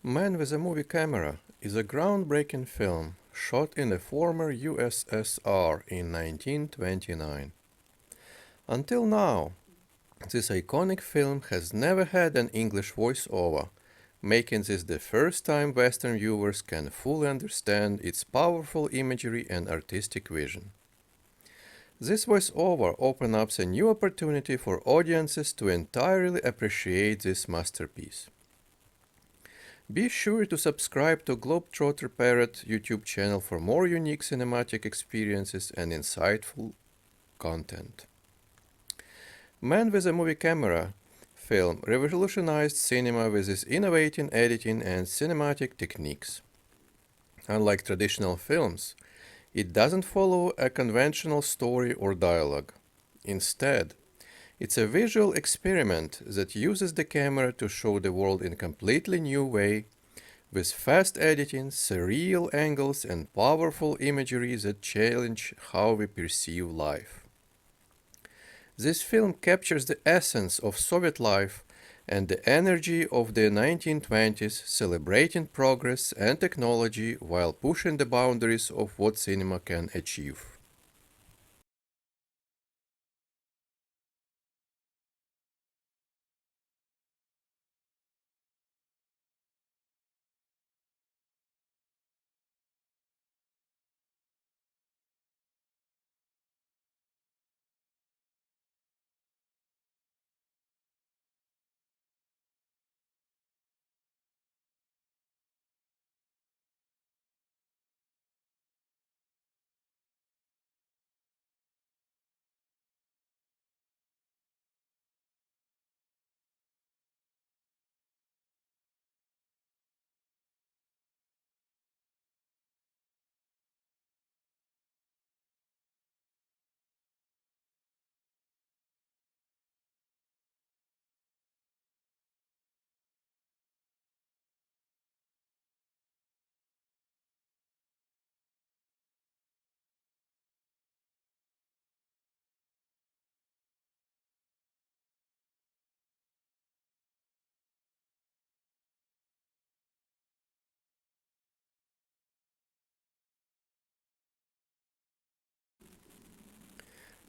Man with a Movie Camera is a groundbreaking film shot in the former USSR in 1929. Until now, this iconic film has never had an English voiceover, making this the first time Western viewers can fully understand its powerful imagery and artistic vision. This voiceover opens up a new opportunity for audiences to entirely appreciate this masterpiece. Be sure to subscribe to Globetrotter Parrot YouTube channel for more unique cinematic experiences and insightful content. Man with a Movie Camera film revolutionized cinema with its innovative editing and cinematic techniques. Unlike traditional films, it doesn't follow a conventional story or dialogue. Instead, it's a visual experiment that uses the camera to show the world in a completely new way, with fast editing, surreal angles, and powerful imagery that challenge how we perceive life. This film captures the essence of Soviet life and the energy of the 1920s, celebrating progress and technology while pushing the boundaries of what cinema can achieve.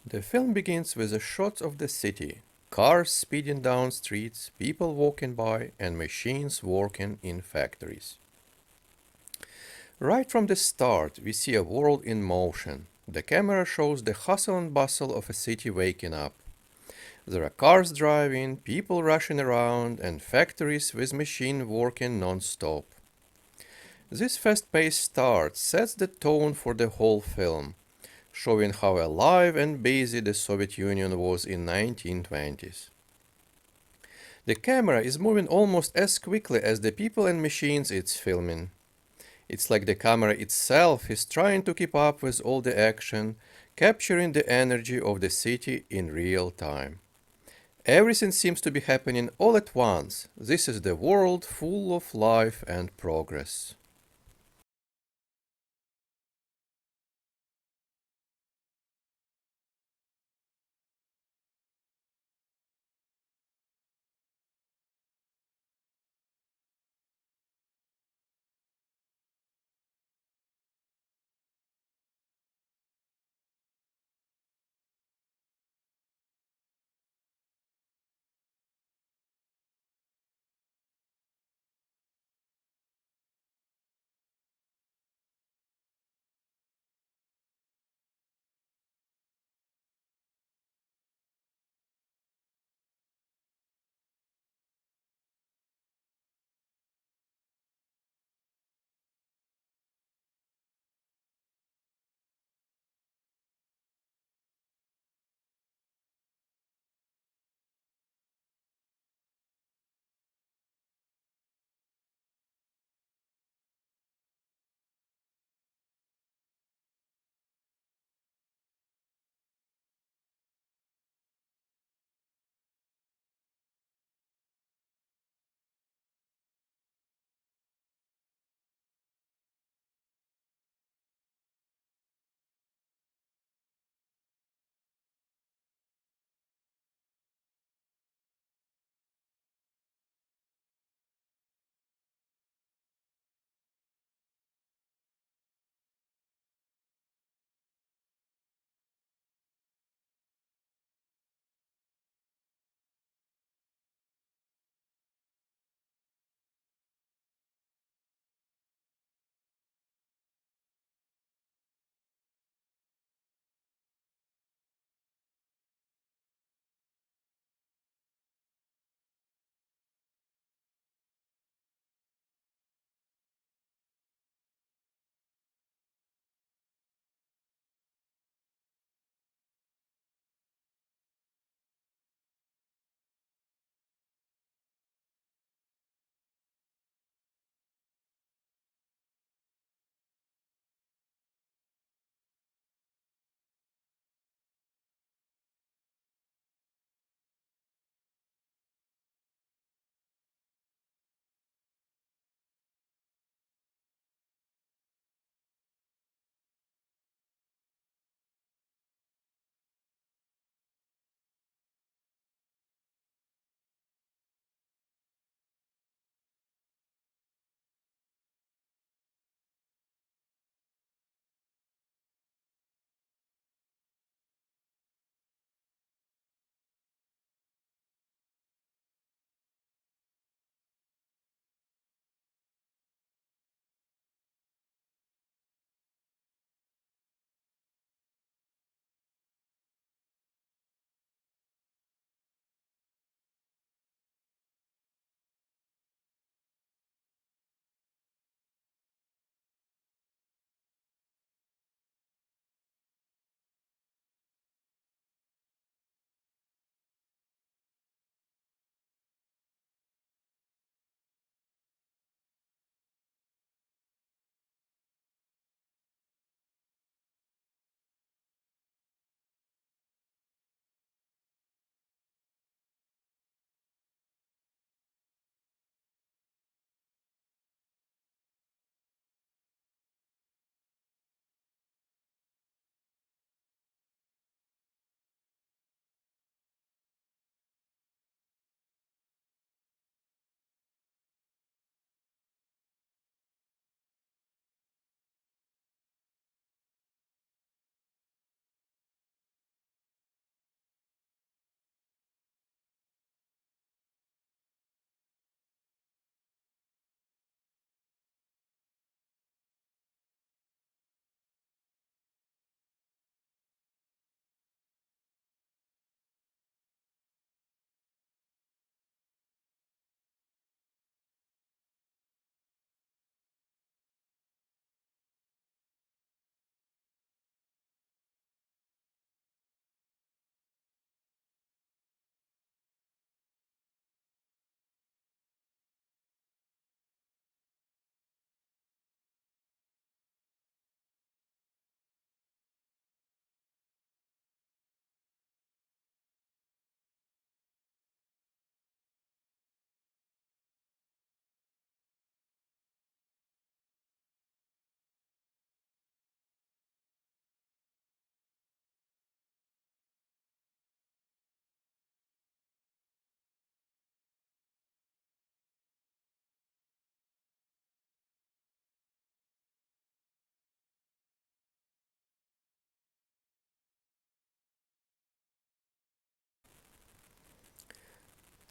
The film begins with a shot of the city, cars speeding down streets, people walking by, and machines working in factories. Right from the start, we see a world in motion. The camera shows the hustle and bustle of a city waking up. There are cars driving, people rushing around, and factories with machines working non-stop. This fast-paced start sets the tone for the whole film, showing how alive and busy the Soviet Union was in 1920s. The camera is moving almost as quickly as the people and machines it's filming. It's like the camera itself is trying to keep up with all the action, capturing the energy of the city in real time. Everything seems to be happening all at once. This is the world full of life and progress.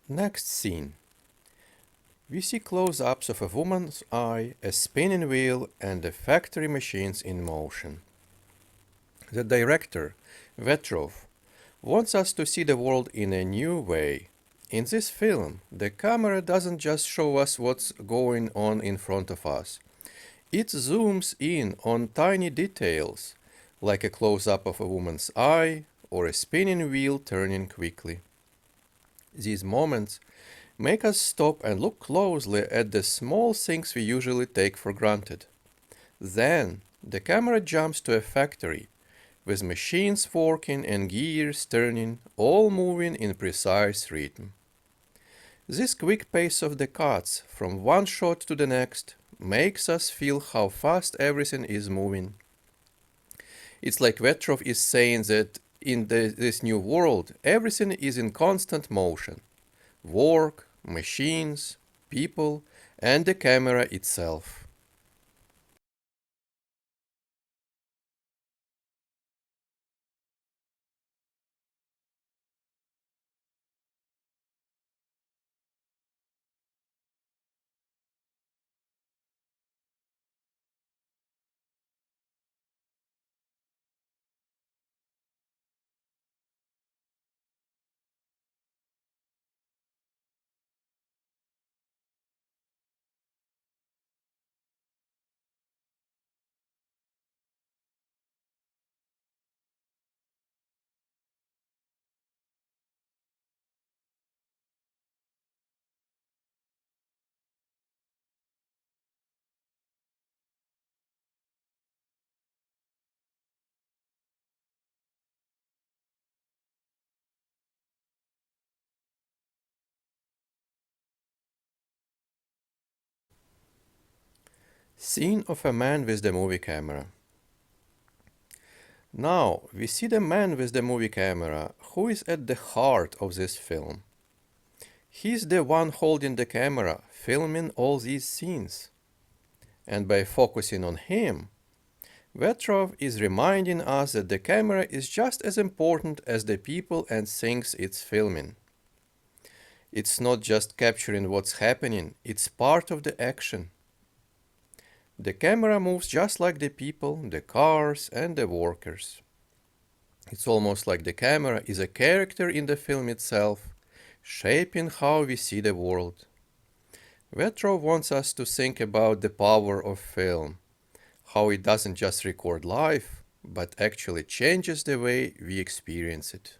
Next scene. We see close-ups of a woman's eye, a spinning wheel, and the factory machines in motion. The director, Vetrov, wants us to see the world in a new way. In this film, the camera doesn't just show us what's going on in front of us. It zooms in on tiny details, like a close-up of a woman's eye or a spinning wheel turning quickly. These moments make us stop and look closely at the small things we usually take for granted. Then, the camera jumps to a factory, with machines working and gears turning, all moving in precise rhythm. This quick pace of the cuts from one shot to the next makes us feel how fast everything is moving. It's like Vetrov is saying that in this new world, everything is in constant motion. Work, machines, people, and the camera itself. Scene of a man with the movie camera. Now, we see the man with the movie camera, who is at the heart of this film. He's the one holding the camera, filming all these scenes. And by focusing on him, Vetrov is reminding us that the camera is just as important as the people and things it's filming. It's not just capturing what's happening, it's part of the action. The camera moves just like the people, the cars, and the workers. It's almost like the camera is a character in the film itself, shaping how we see the world. Vetrov wants us to think about the power of film, how it doesn't just record life, but actually changes the way we experience it.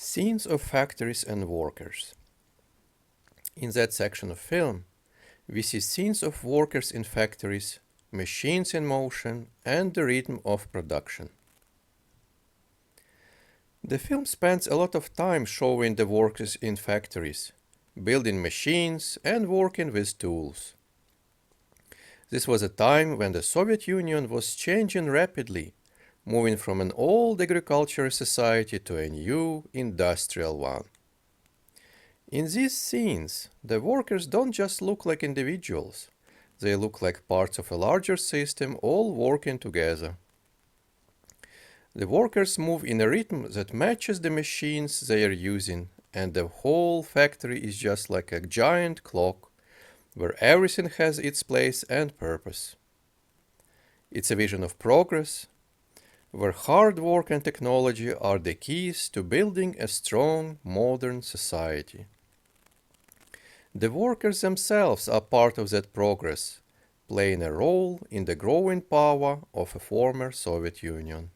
Scenes of factories and workers. In that section of film, we see scenes of workers in factories, machines in motion, and the rhythm of production. The film spends a lot of time showing the workers in factories, building machines and working with tools. This was a time when the Soviet Union was changing rapidly, moving from an old agricultural society to a new industrial one. In these scenes, the workers don't just look like individuals, they look like parts of a larger system all working together. The workers move in a rhythm that matches the machines they are using, and the whole factory is just like a giant clock where everything has its place and purpose. It's a vision of progress, where hard work and technology are the keys to building a strong, modern society. The workers themselves are part of that progress, playing a role in the growing power of a former Soviet Union.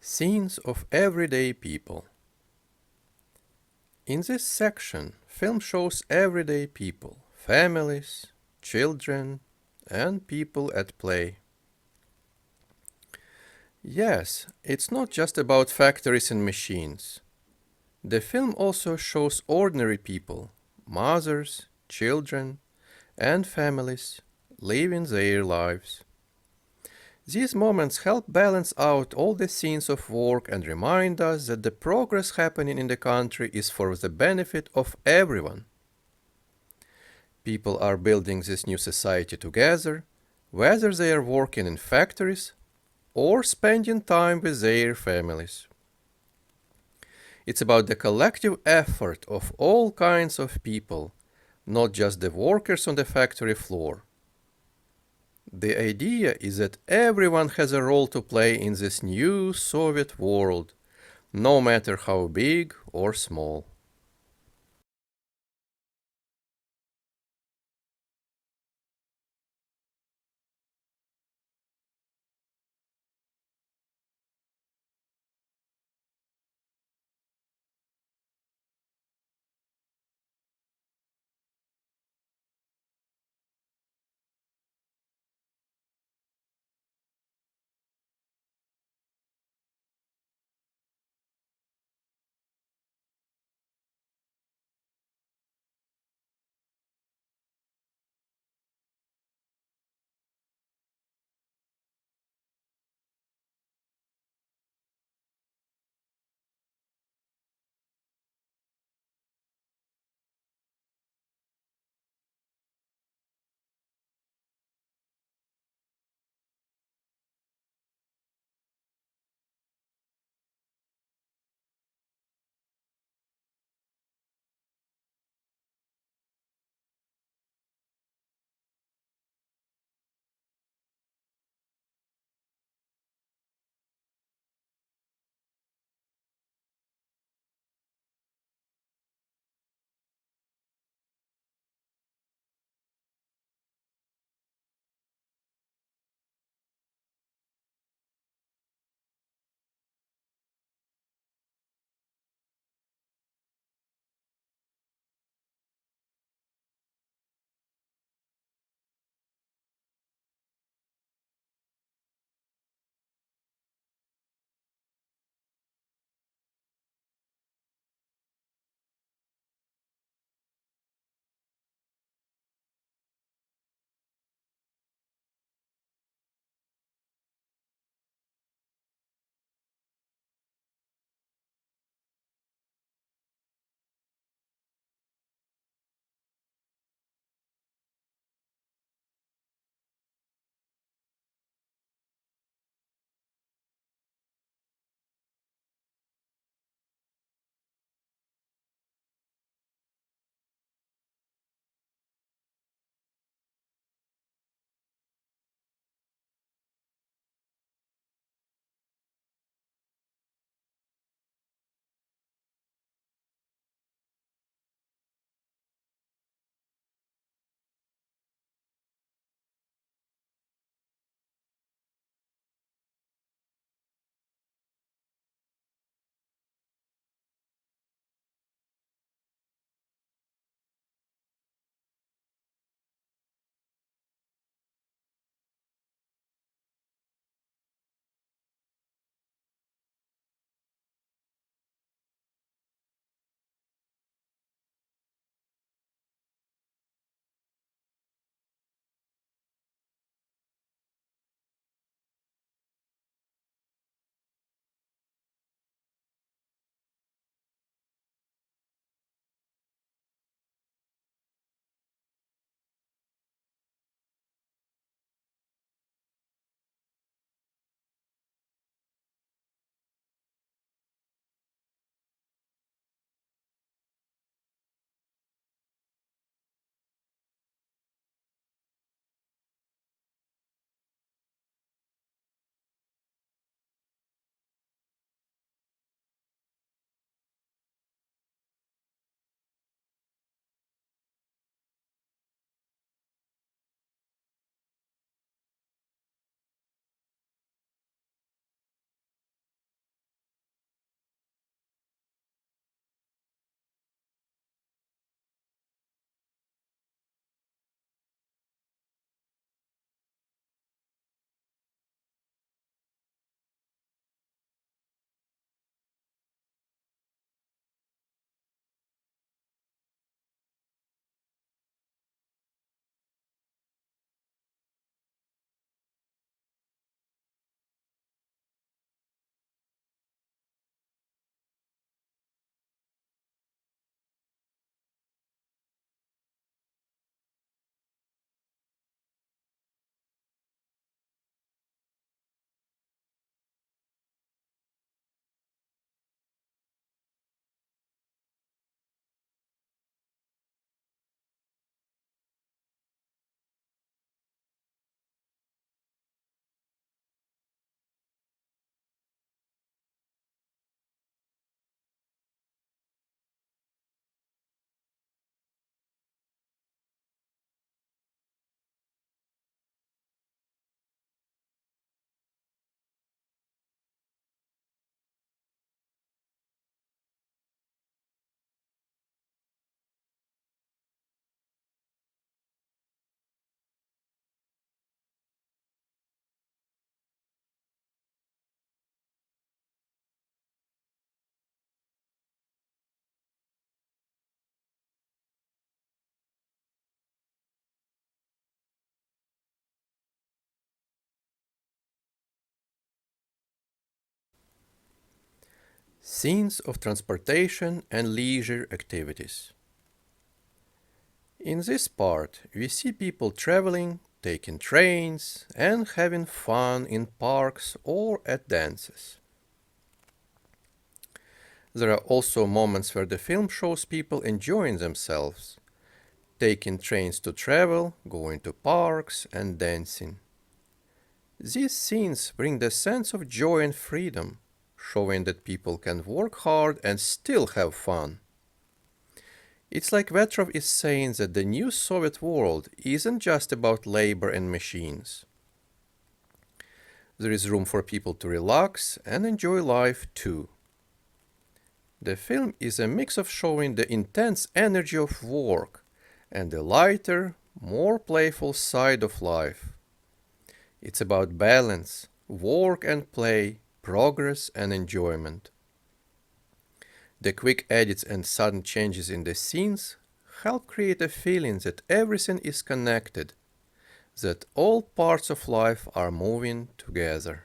Scenes of everyday people. In this section, film shows everyday people, families, children, and people at play. Yes, it's not just about factories and machines. The film also shows ordinary people, mothers, children, and families living their lives. These moments help balance out all the scenes of work and remind us that the progress happening in the country is for the benefit of everyone. People are building this new society together, whether they are working in factories or spending time with their families. It's about the collective effort of all kinds of people, not just the workers on the factory floor. The idea is that everyone has a role to play in this new Soviet world, no matter how big or small. Scenes of transportation and leisure activities. In this part, we see people traveling, taking trains, and having fun in parks or at dances. There are also moments where the film shows people enjoying themselves, taking trains to travel, going to parks, and dancing. These scenes bring the sense of joy and freedom, showing that people can work hard and still have fun. It's like Vetrov is saying that the new Soviet world isn't just about labor and machines. There is room for people to relax and enjoy life too. The film is a mix of showing the intense energy of work and the lighter, more playful side of life. It's about balance, work and play, progress and enjoyment. The quick edits and sudden changes in the scenes help create a feeling that everything is connected, that all parts of life are moving together.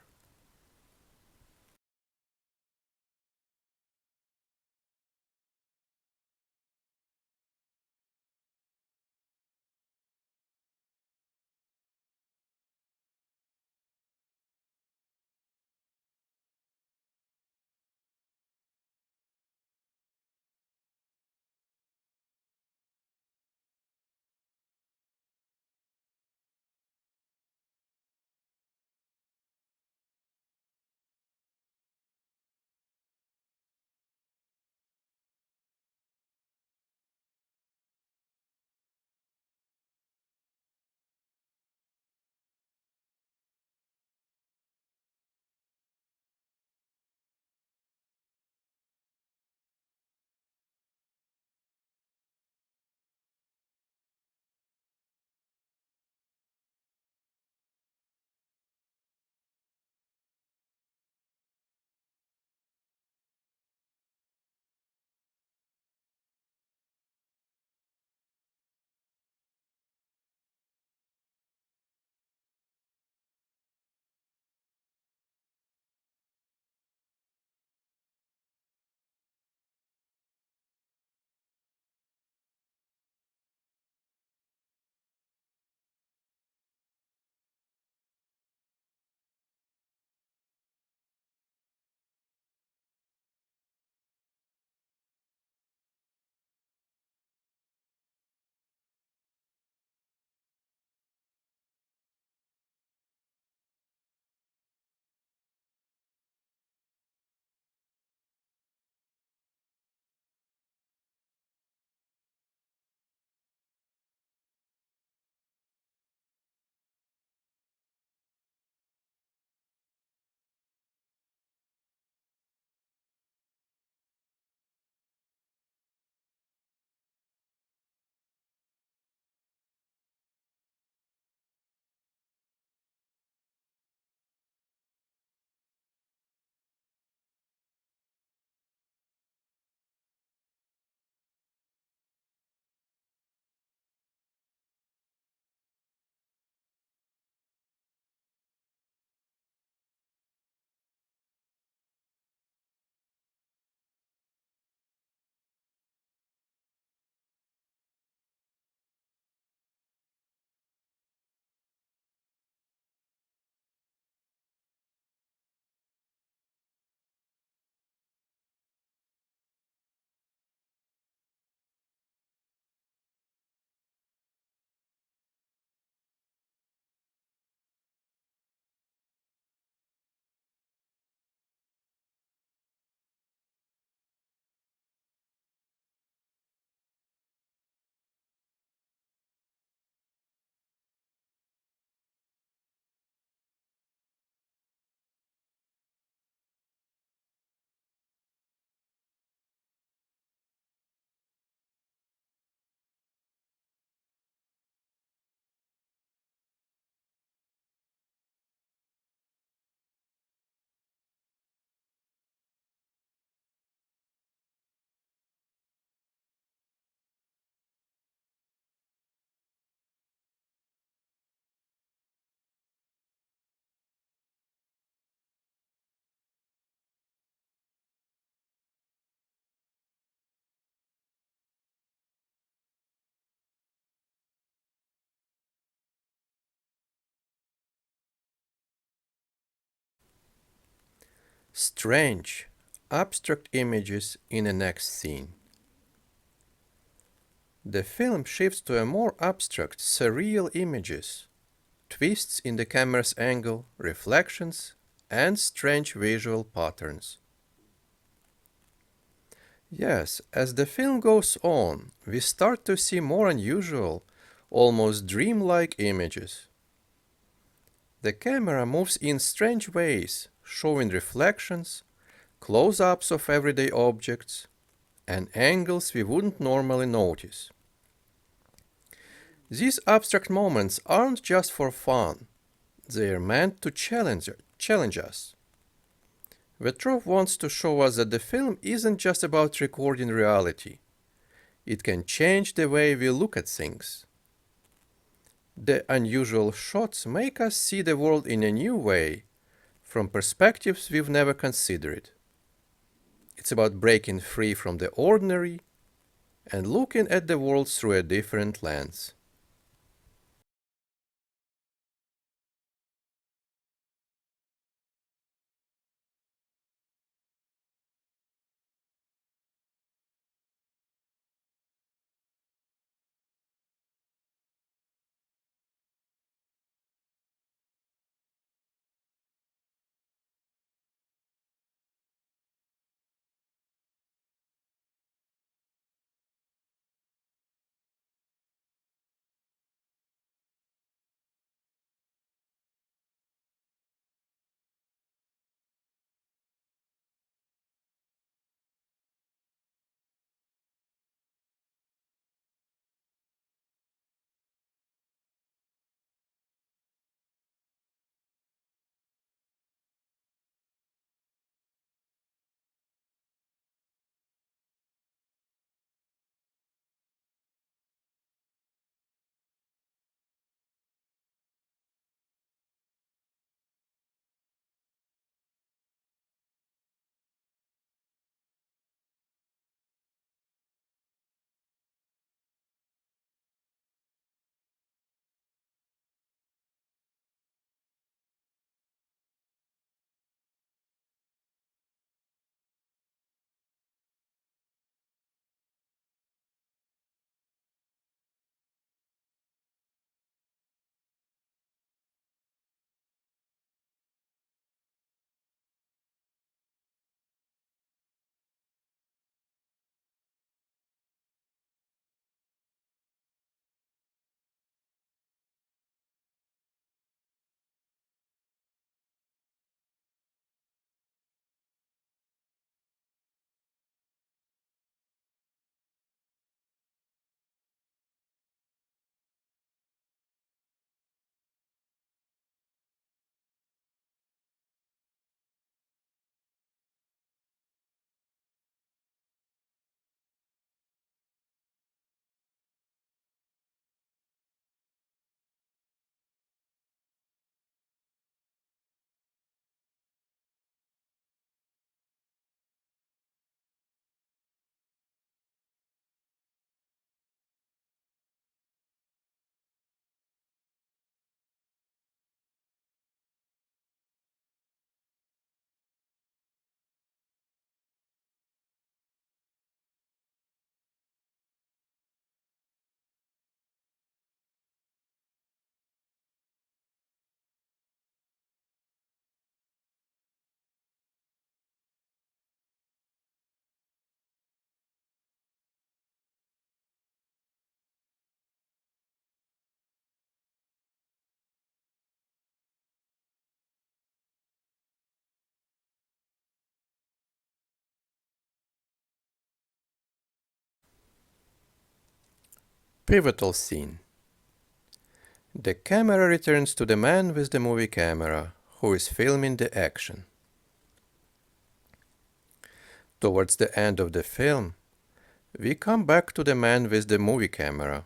strange, abstract images in the next scene. The film shifts to a more abstract, surreal images, twists in the camera's angle, reflections, and strange visual patterns. Yes, as the film goes on, we start to see more unusual, almost dreamlike images. The camera moves in strange ways, showing reflections, close-ups of everyday objects, and angles we wouldn't normally notice. These abstract moments aren't just for fun, they are meant to challenge us. Vertov wants to show us that the film isn't just about recording reality. It can change the way we look at things. The unusual shots make us see the world in a new way, from perspectives we've never considered. It's about breaking free from the ordinary and looking at the world through a different lens. Pivotal scene. The camera returns to the man with the movie camera, who is filming the action. Towards the end of the film, we come back to the man with the movie camera.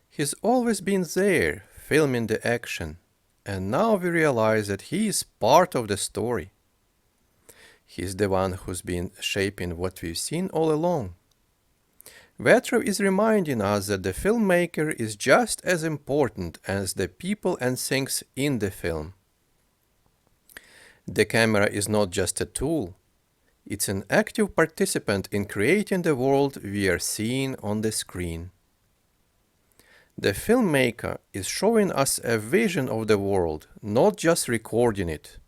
He's always been there, filming the action, and now we realize that he is part of the story. He's the one who's been shaping what we've seen all along. Vertov is reminding us that the filmmaker is just as important as the people and things in the film. The camera is not just a tool, it's an active participant in creating the world we are seeing on the screen. The filmmaker is showing us a vision of the world, not just recording it.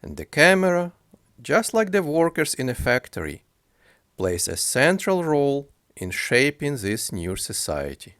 And the camera, just like the workers in a factory, plays a central role in shaping this new society.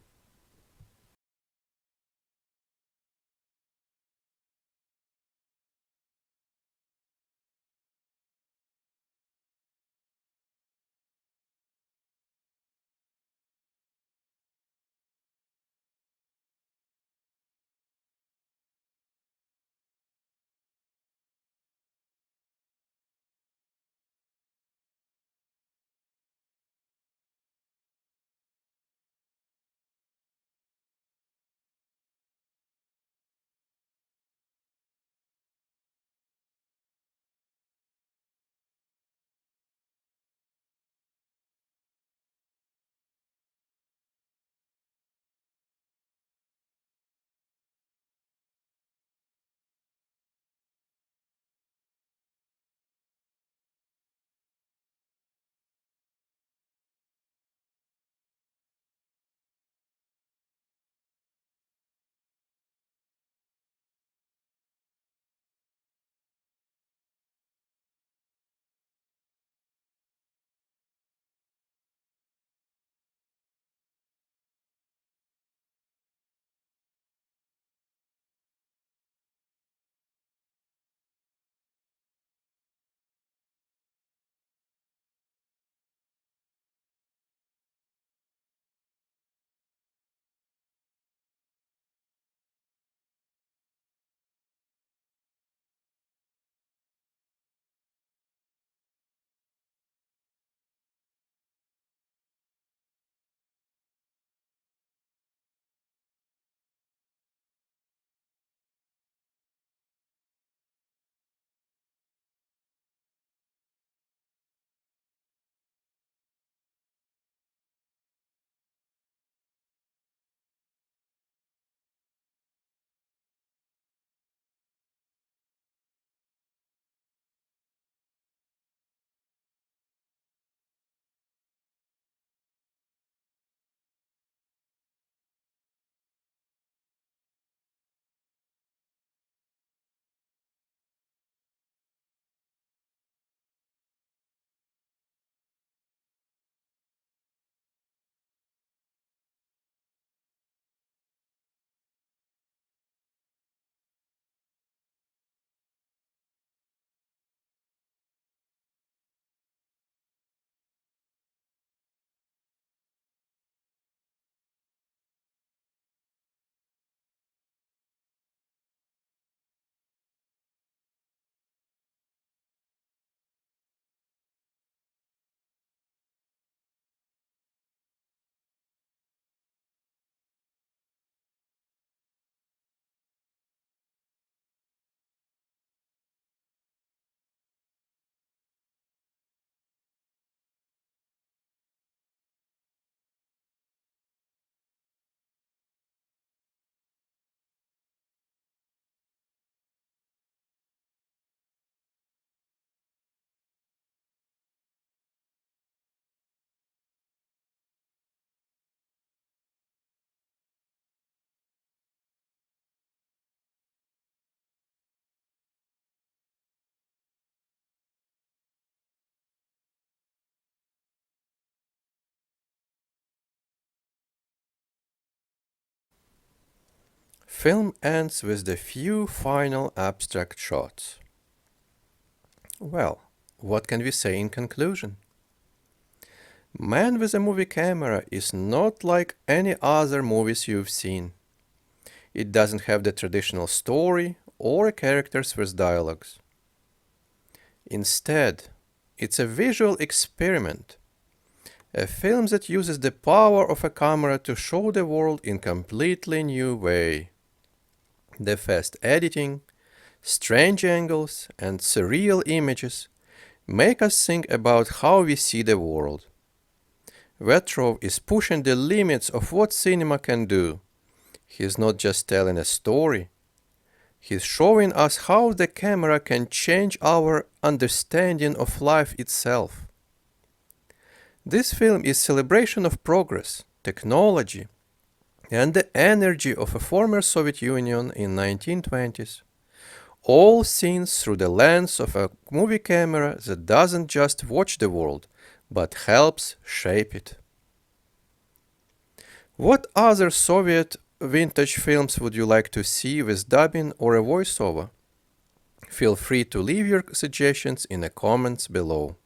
Film ends with the few final abstract shots. Well, what can we say in conclusion? Man with a movie camera is not like any other movies you've seen. It doesn't have the traditional story or characters with dialogues. Instead, it's a visual experiment, a film that uses the power of a camera to show the world in completely new way. The fast editing, strange angles, and surreal images make us think about how we see the world. Vertov is pushing the limits of what cinema can do. He is not just telling a story, He's showing us how the camera can change our understanding of life itself. This film is celebration of progress, technology, and the energy of a former Soviet Union in 1920s, all seen through the lens of a movie camera that doesn't just watch the world, but helps shape it. What other Soviet vintage films would you like to see with dubbing or a voiceover? Feel free to leave your suggestions in the comments below.